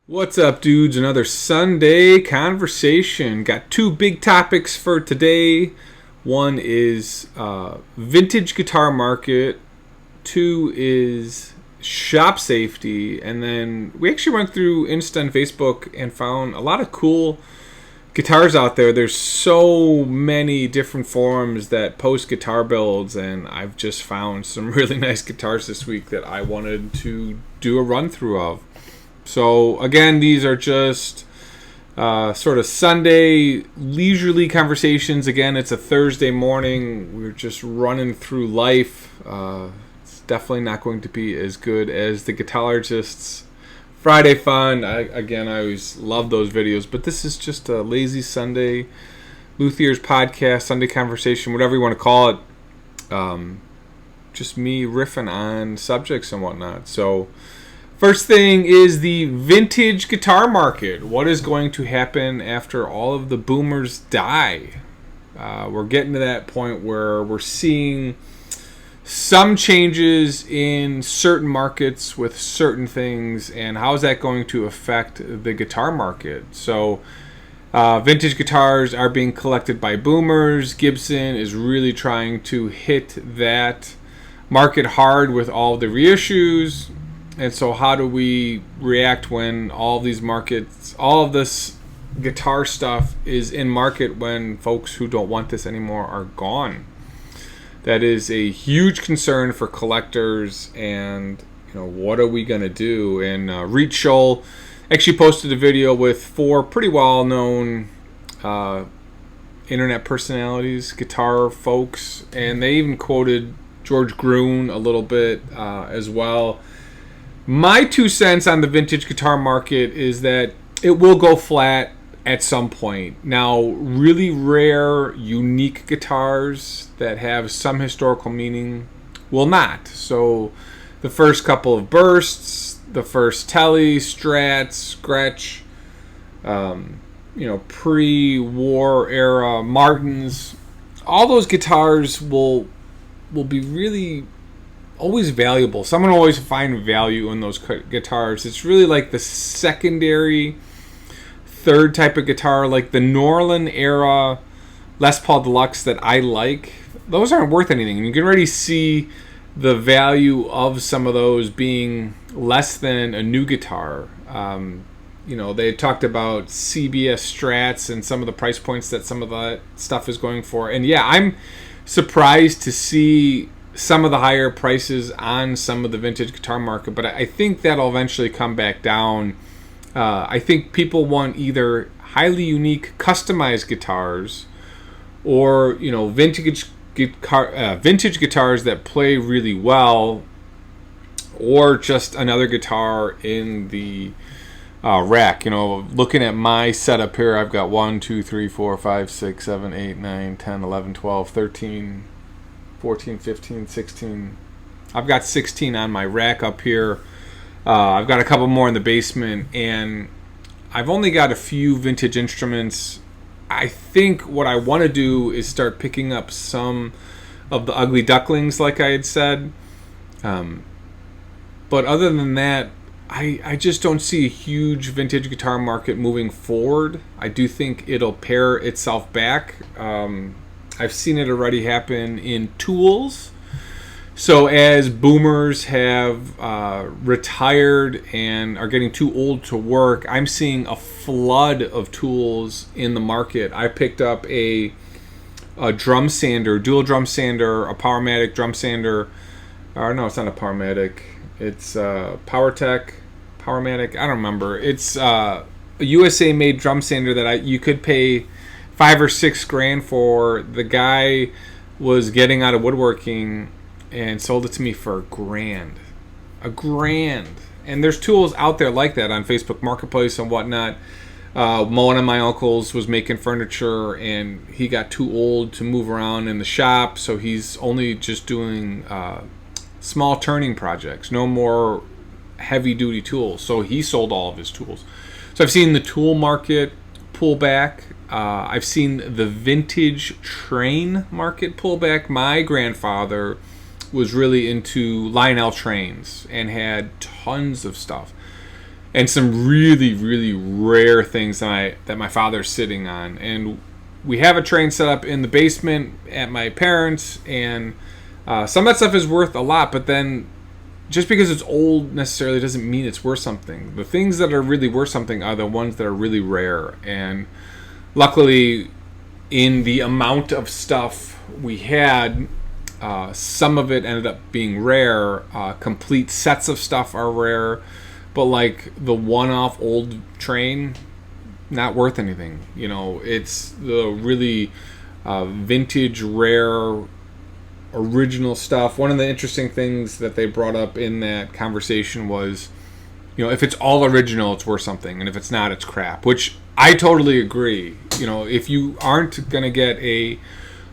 What's up, dudes? Another Sunday conversation. Got two big topics for today. One is vintage guitar market. Two is shop safety. And then we actually went through Insta and Facebook and found a lot of cool guitars out there. There's so many different forums that post guitar builds, and I've just found some really nice guitars this week that I wanted to do a run through of. So again, these are just sort of Sunday leisurely conversations. Again, it's a Thursday morning. We're just running through life. It's definitely not going to be as good as the Guitarologists Friday Fun. I always love those videos, but this is just a lazy Sunday Luthier's podcast, Sunday conversation, whatever you want to call it. Just me riffing on subjects and whatnot. So first thing is the vintage guitar market. What is going to happen after all of the boomers die? We're getting to that point where we're seeing some changes in certain markets with certain things, and how is that going to affect the guitar market? So vintage guitars are being collected by boomers. Gibson is really trying to hit that market hard with all the reissues. And so how do we react when all these markets, all of this guitar stuff is in market when folks who don't want this anymore are gone? That is a huge concern for collectors, and what are we going to do? And Reed Scholl actually posted a video with four pretty well-known internet personalities, guitar folks, and they even quoted George Gruen a little bit as well. My 2 cents on the vintage guitar market is that it will go flat at some point. Now, really rare, unique guitars that have some historical meaning will not. So the first couple of bursts, the first Tele, Strats, Gretsch, pre-war era Martins, all those guitars will be really always valuable. Someone will always find value in those guitars. It's really like the secondary, third type of guitar, like the Norlin era Les Paul Deluxe that I like. Those aren't worth anything. You can already see the value of some of those being less than a new guitar. They talked about CBS Strats and some of the price points that some of that stuff is going for. And yeah, I'm surprised to see some of the higher prices on some of the vintage guitar market, but I think that'll eventually come back down. I think people want either highly unique customized guitars or vintage guitars that play really well, or just another guitar in the rack. Looking at my setup here, I've got 1, 2, 3, 4, 5, 6, 7, 8, 9, 10, 11, 12, 13, 14, 15, 16. I've got 16 on my rack up here. I've got a couple more in the basement, and I've only got a few vintage instruments. I think what I want to do is start picking up some of the Ugly Ducklings, like I had said. But other than that, I just don't see a huge vintage guitar market moving forward. I do think it'll pare itself back. I've seen it already happen in tools. So as boomers have retired and are getting too old to work, I'm seeing a flood of tools in the market. I picked up a drum sander, dual drum sander, a Powermatic drum sander. Or no, it's not a Powermatic. It's PowerTech, Powermatic. I don't remember. It's a USA-made drum sander that you could pay $5 or $6 grand for. The guy was getting out of woodworking and sold it to me for $1 grand. And there's tools out there like that on Facebook Marketplace and whatnot. One of my uncles was making furniture, and he got too old to move around in the shop, so he's only just doing small turning projects, no more heavy duty tools. So he sold all of his tools. So I've seen the tool market pull back. I've seen the vintage train market pull back. My grandfather was really into Lionel trains and had tons of stuff. and some really, really rare things that my father's sitting on. And we have a train set up in the basement at my parents', and some of that stuff is worth a lot, but then just because it's old necessarily doesn't mean it's worth something. The things that are really worth something are the ones that are really rare. And luckily, in the amount of stuff we had, some of it ended up being rare. Complete sets of stuff are rare, but like the one-off old train, not worth anything. You know, it's the really vintage, rare, original stuff. One of the interesting things that they brought up in that conversation was, you know, if it's all original, it's worth something, and if it's not, it's crap, which I totally agree. You know, if you aren't gonna get a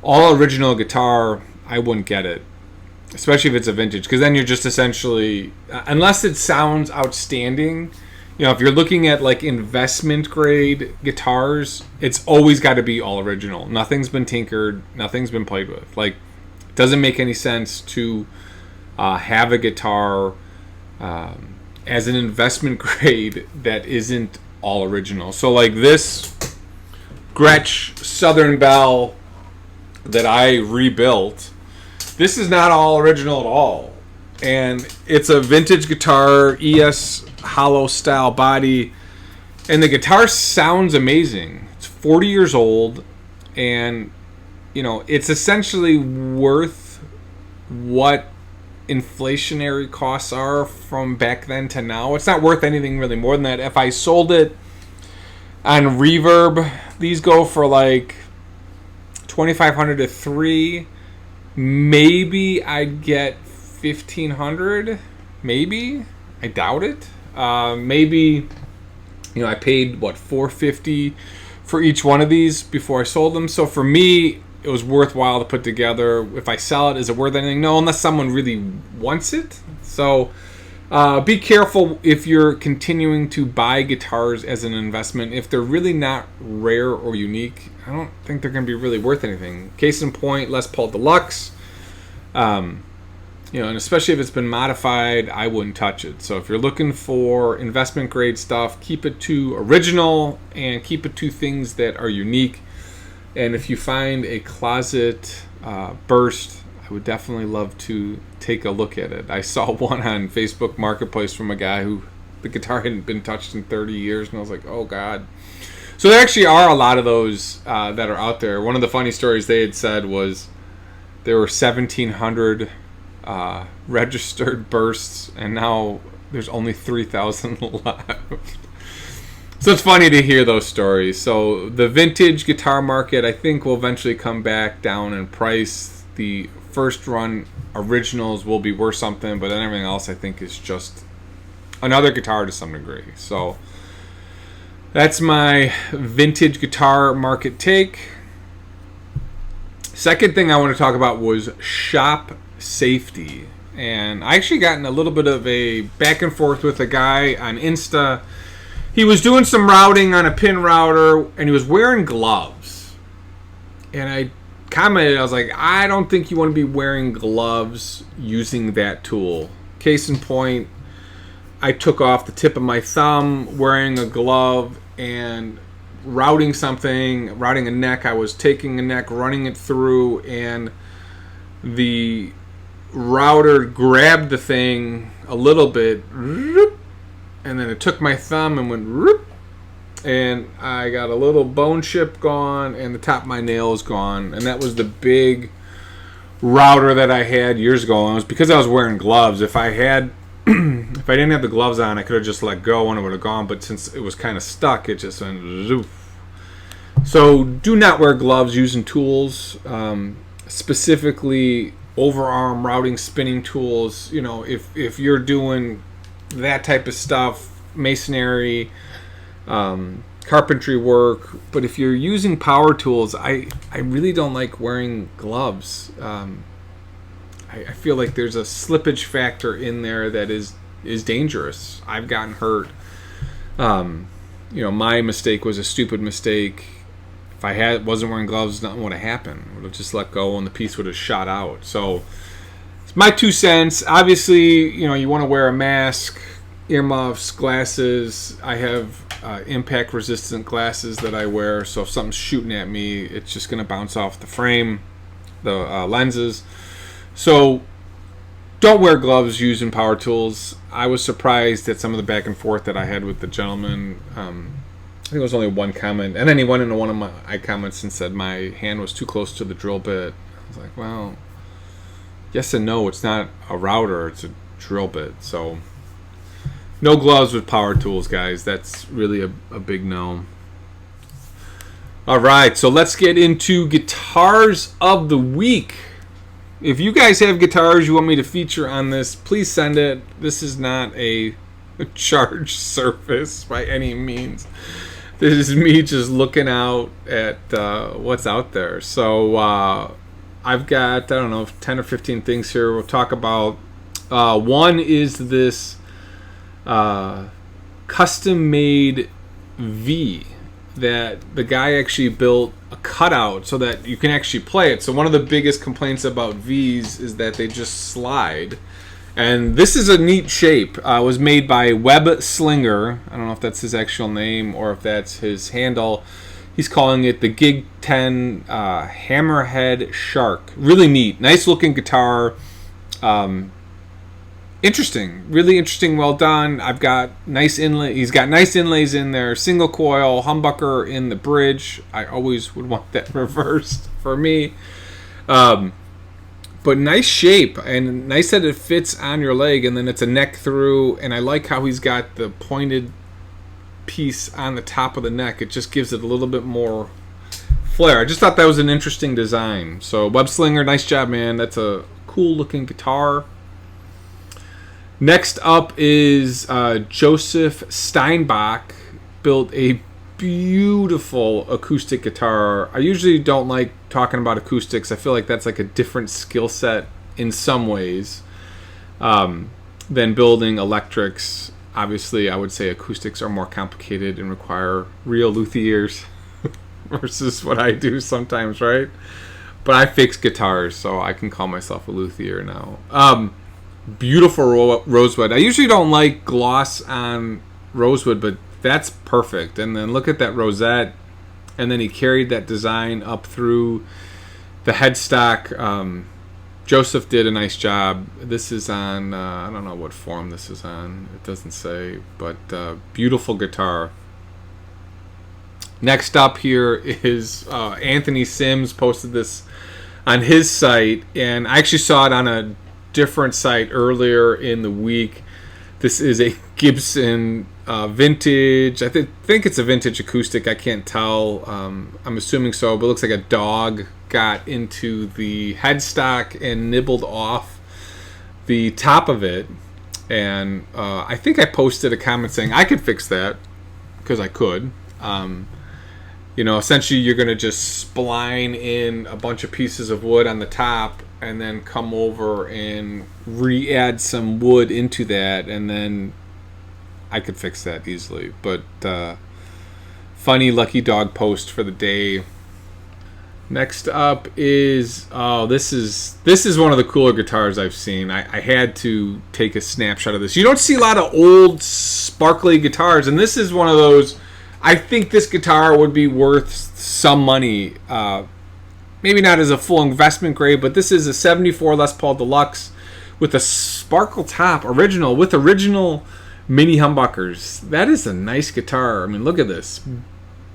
all original guitar, I wouldn't get it, especially if it's a vintage, because then you're just essentially, unless it sounds outstanding, you know, if you're looking at like investment grade guitars, it's always got to be all original. Nothing's been tinkered, nothing's been played with. Like, doesn't make any sense to have a guitar as an investment grade that isn't all original. So like this Gretsch Southern Belle that I rebuilt, this is not all original at all. And it's a vintage guitar, ES hollow style body, and the guitar sounds amazing. It's 40 years old, and you know, it's essentially worth what inflationary costs are from back then to now. It's not worth anything really more than that. If I sold it on Reverb, these go for like $2,500 to $3,000. Maybe I'd get $1,500. Maybe. I doubt it. Maybe, you know, I paid what, $450 for each one of these before I sold them. So for me, it was worthwhile to put together. If I sell it, is it worth anything? No, unless someone really wants it. So be careful if you're continuing to buy guitars as an investment. If they're really not rare or unique, I don't think they're going to be really worth anything. Case in point, Les Paul Deluxe. You know, and especially if it's been modified, I wouldn't touch it. So if you're looking for investment grade stuff, keep it to original and keep it to things that are unique. And if you find a closet burst, I would definitely love to take a look at it. I saw one on Facebook Marketplace from a guy who the guitar hadn't been touched in 30 years, and I was like, oh God. So there actually are a lot of those that are out there. One of the funny stories they had said was there were 1,700 registered bursts, and now there's only 3,000 left. So it's funny to hear those stories. So the vintage guitar market, I think, will eventually come back down in price. The first run originals will be worth something, but then everything else, I think, is just another guitar to some degree. So that's my vintage guitar market take. Second thing I want to talk about was shop safety. And I actually got in a little bit of a back and forth with a guy on Insta. He was doing some routing on a pin router, and he was wearing gloves. And I commented, I was like, I don't think you want to be wearing gloves using that tool. Case in point, I took off the tip of my thumb wearing a glove and routing something, routing a neck. I was taking a neck, running it through, and the router grabbed the thing a little bit, and then it took my thumb and went, and I got a little bone chip gone, and the top of my nail is gone. And that was the big router that I had years ago, and it was because I was wearing gloves. If I had if I didn't have the gloves on, I could have just let go and it would have gone, but since it was kind of stuck, it just went zoof. So do not wear gloves using tools, specifically overarm routing spinning tools. You know, if you're doing that type of stuff, masonry, carpentry work, but if you're using power tools, I really don't like wearing gloves. I feel like there's a slippage factor in there that is dangerous. I've gotten hurt. You know, my mistake was a stupid mistake. If I wasn't wearing gloves, nothing would have happened. I would have just let go and the piece would have shot out. So it's my 2 cents. Obviously, you know, you want to wear a mask earmuffs, glasses. I have impact resistant glasses that I wear, so if something's shooting at me, it's just going to bounce off the frame, the lenses. So don't wear gloves using power tools. I was surprised at some of the back and forth that I had with the gentleman. I think it was only one comment, and then he went into one of my comments and said my hand was too close to the drill bit. I was like, well, yes and no. It's not a router, it's a drill bit. So no gloves with power tools, guys. That's really a big no. All right, so let's get into guitars of the week. If you guys have guitars you want me to feature on this, please send it. This is not a charge service by any means. This is me just looking out at what's out there. So I've got, I don't know, 10 or 15 things here we'll talk about. One is this custom-made V that the guy actually built a cutout so that you can actually play it. So one of the biggest complaints about Vs is that they just slide. And this is a neat shape. It was made by Web Slinger. I don't know if that's his actual name or if that's his handle. He's calling it the Gig 10 Hammerhead Shark. Really neat. Nice looking guitar. Interesting. Really interesting. Well done. I've got nice inlay. He's got nice inlays in there. Single coil, humbucker in the bridge. I always would want that reversed for me. But nice shape, and nice that it fits on your leg, and then it's a neck through, and I like how he's got the pointed piece on the top of the neck. It just gives it a little bit more flair. I just thought that was an interesting design. So Web Slinger, nice job, man. That's a cool looking guitar. Next up is Joseph Steinbach built a beautiful acoustic guitar. I usually don't like talking about acoustics. I feel like that's like a different skill set in some ways than building electrics. Obviously, I would say acoustics are more complicated and require real Luthiers versus what I do sometimes, right? But I fix guitars, so I can call myself a Luthier now. Beautiful rosewood. I usually don't like gloss on rosewood, but that's perfect. And then look at that rosette, and then he carried that design up through the headstock. Joseph did a nice job. This is on I don't know what form this is on, it doesn't say, but beautiful guitar. Next up here is Anthony Sims posted this on his site, and I actually saw it on a different site earlier in the week. This is a Gibson vintage. I think it's a vintage acoustic. I can't tell. I'm assuming so, but it looks like a dog got into the headstock and nibbled off the top of it. And I think I posted a comment saying I could fix that because I could. Essentially you're going to just spline in a bunch of pieces of wood on the top and then come over and re-add some wood into that, and then I could fix that easily. But funny lucky dog post for the day. Next up is this is one of the cooler guitars I've seen. I had to take a snapshot of this. You don't see a lot of old sparkly guitars, and this is one of those. I think this guitar would be worth some money. Maybe not as a full investment grade, but this is a 74 Les Paul Deluxe with a sparkle top, original mini humbuckers. That is a nice guitar. I mean, look at this.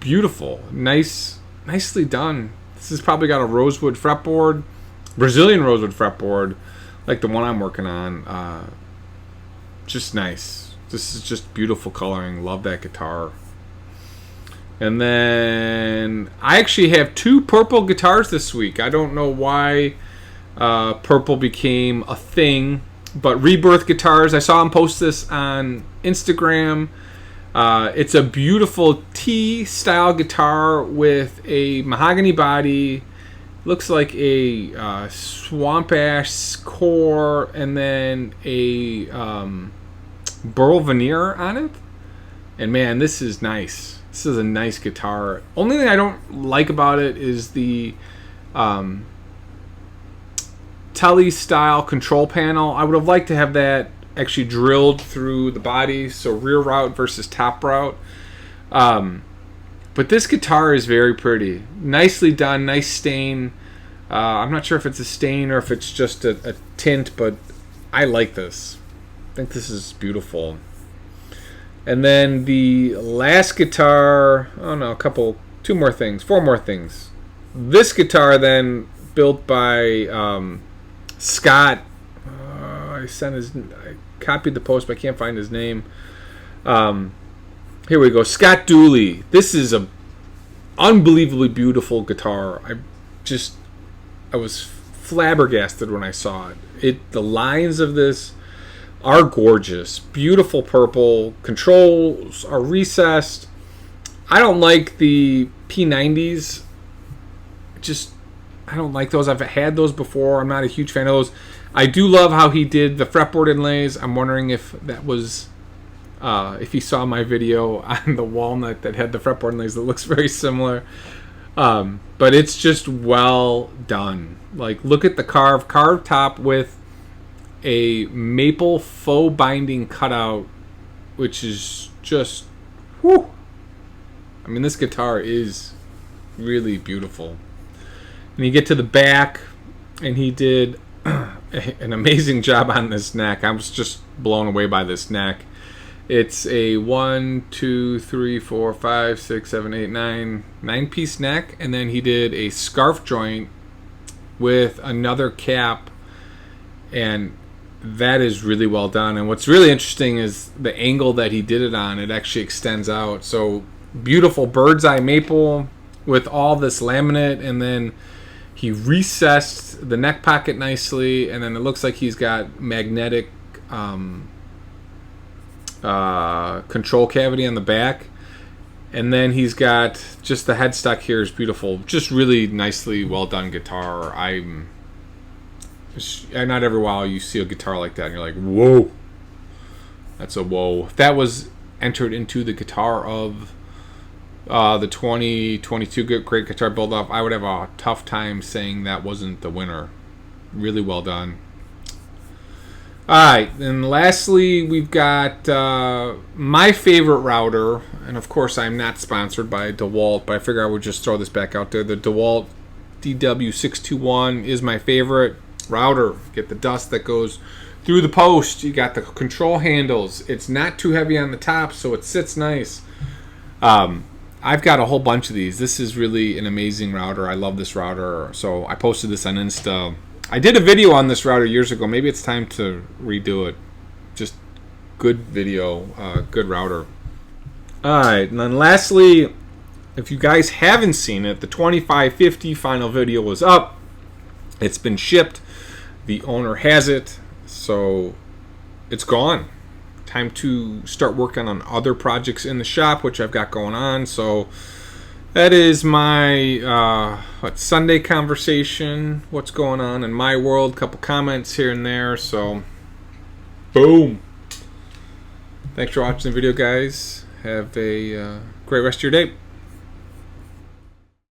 Beautiful. Nicely done. This has probably got a rosewood fretboard, Brazilian rosewood fretboard, like the one I'm working on. Just nice. This is just beautiful coloring. Love that guitar. And then I actually have two purple guitars this week. I don't know why purple became a thing, but Rebirth Guitars, I saw him post this on Instagram. It's a beautiful T-style guitar with a mahogany body. Looks like a swamp ash core and then a burl veneer on it. And man, this is nice. This is a nice guitar. Only thing I don't like about it is the Tele style control panel. I would have liked to have that actually drilled through the body, so rear route versus top route. But this guitar is very pretty. Nicely done, nice stain. I'm not sure if it's a stain or if it's just a tint, but I like this. I think this is beautiful. And then the last guitar, oh no, four more things. This guitar then, built by Scott. I copied the post, but I can't find his name. Here we go, Scott Dooley. This is a unbelievably beautiful guitar. I was flabbergasted when I saw it. The lines of this are gorgeous. Beautiful purple. Controls are recessed. I don't like the P90s. I don't like those. I've had those before. I'm not a huge fan of those. I do love how he did the fretboard inlays. I'm wondering if that was, if you saw my video on the walnut that had the fretboard inlays, that looks very similar. But it's just well done. Like, look at the carved top with a maple faux binding cutout, which is just, whew. I mean, this guitar is really beautiful. And you get to the back, and he did an amazing job on this neck. I was just blown away by this neck. It's a 1, 2, 3, 4, 5, 6, 7, 8, 9-piece neck, and then he did a scarf joint with another cap, and that is really well done. And what's really interesting is the angle that he did it on. It actually extends out. So beautiful bird's eye maple with all this laminate, and then he recessed the neck pocket nicely, and then it looks like he's got magnetic control cavity on the back, and then he's got just the headstock here is beautiful. Just really nicely well done guitar. Not every while you see a guitar like that and you're like, whoa, that's a whoa. If that was entered into the guitar of the 2022 Great Guitar Build-Off, I would have a tough time saying that wasn't the winner. Really well done. Alright, and lastly, we've got my favorite router, and of course I'm not sponsored by DeWalt, but I figure I would just throw this back out there. The DeWalt DW621 is my favorite router. Get the dust that goes through the post. You got the control handles. It's not too heavy on the top, so it sits nice. I've got a whole bunch of these. This is really an amazing router. I love this router, so I posted this on Insta. I did a video on this router years ago. Maybe it's time to redo it. Just good video, good router. Alright, and then lastly, if you guys haven't seen it, the 2550 final video was up. It's been shipped. The owner has it, so it's gone. Time to start working on other projects in the shop, which I've got going on. So that is my Sunday conversation. What's going on in my world? Couple comments here and there. So, boom. Thanks for watching the video, guys. Have a great rest of your day.